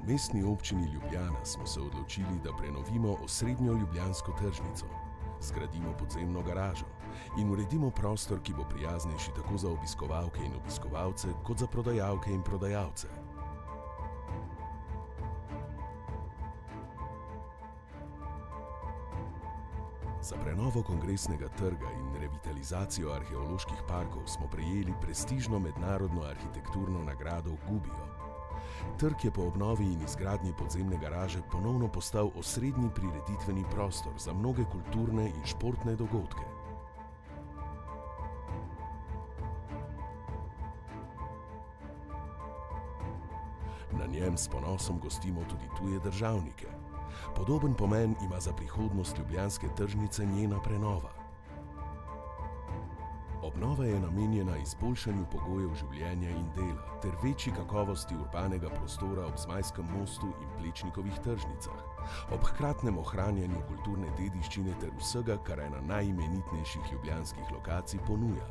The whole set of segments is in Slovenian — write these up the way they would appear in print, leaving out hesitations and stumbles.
V mestni občini Ljubljana smo se odločili, da prenovimo osrednjo ljubljansko tržnico, zgradimo podzemno garažo in uredimo prostor, ki bo prijaznejši tako za obiskovalke in obiskovalce, kot za prodajalke in prodajalce. Za prenovo Kongresnega trga in revitalizacijo arheoloških parkov smo prejeli prestižno mednarodno arhitekturno nagrado Gubbio. Trg je po obnovi in izgradnji podzemne garaže ponovno postal osrednji prireditveni prostor za mnoge kulturne in športne dogodke. Na njem s ponosom gostimo tudi tuje državnike. Podoben pomen ima za prihodnost ljubljanske tržnice njena prenova. Obnova je namenjena izboljšanju pogojev življenja in dela ter večji kakovosti urbanega prostora ob Zmajskem mostu in Plečnikovih tržnicah, ob hkratnem ohranjanju kulturne dediščine ter vsega, kar ena najimenitnejših ljubljanskih lokacij ponuja.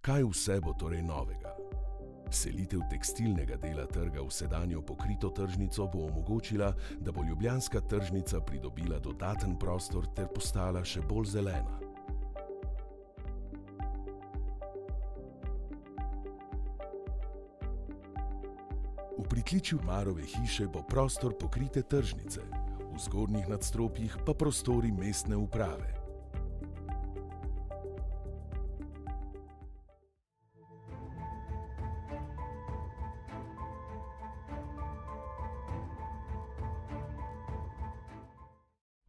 Kaj vse bo torej novega? Selitev tekstilnega dela trga v sedanjo pokrito tržnico bo omogočila, da bo ljubljanska tržnica pridobila dodaten prostor ter postala še bolj zelena. V pritličju Marove hiše bo prostor pokrite tržnice, v zgornjih nadstropjih pa prostori mestne uprave.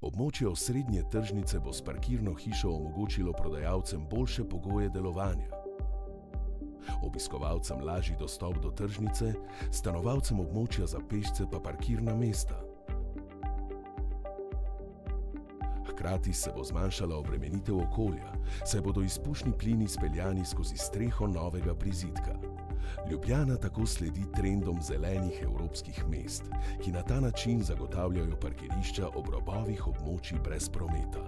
Območje osrednje tržnice bo s parkirno hišo omogočilo prodajalcem boljše pogoje delovanja, obiskovalcem lažji dostop do tržnice, stanovalcem območja za pešce pa parkirna mesta. Hkrati se bo zmanjšala obremenitev okolja, saj bodo izpušni plini speljani skozi streho novega prizidka. Ljubljana tako sledi trendom zelenih evropskih mest, ki na ta način zagotavljajo parkirišča ob robovih območij brez prometa.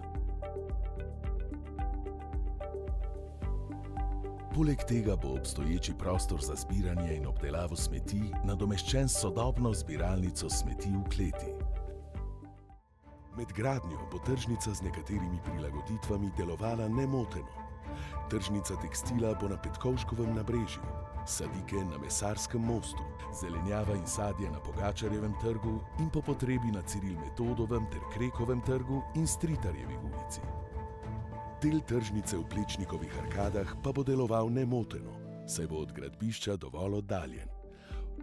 Poleg tega bo obstoječi prostor za zbiranje in obdelavo smeti nadomeščen s sodobno zbiralnico smeti v kleti. Med gradnjo bo tržnica z nekaterimi prilagoditvami delovala nemoteno. Tržnica tekstila bo na Petkovškovem nabrežju, sadike na Mesarskem mostu, zelenjava in sadje na Pogačarjevem trgu in po potrebi na Ciril Metodovem ter Krekovem trgu in Stritarjevi ulici. Del tržnice v Plečnikovih arkadah pa bo deloval nemoteno, saj bo od gradbišča dovolj oddaljen.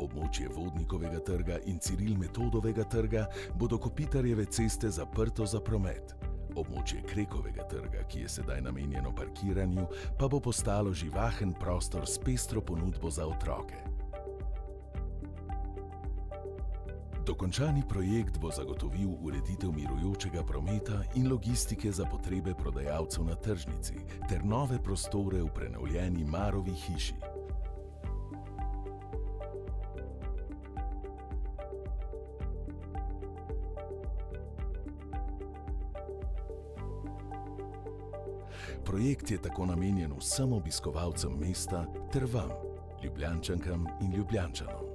Območje Vodnikovega trga in Ciril Metodovega trga bo do Kopitarjeve ceste zaprto za promet. Območje Krekovega trga, ki je sedaj namenjeno parkiranju, pa bo postalo živahen prostor s pestro ponudbo za otroke. Dokončani projekt bo zagotovil ureditev mirujočega prometa in logistike za potrebe prodajalcev na tržnici ter nove prostore v prenovljeni Marovi hiši. Projekt je tako namenjen vsem obiskovalcem mesta ter vam, Ljubljančankam in Ljubljančanom.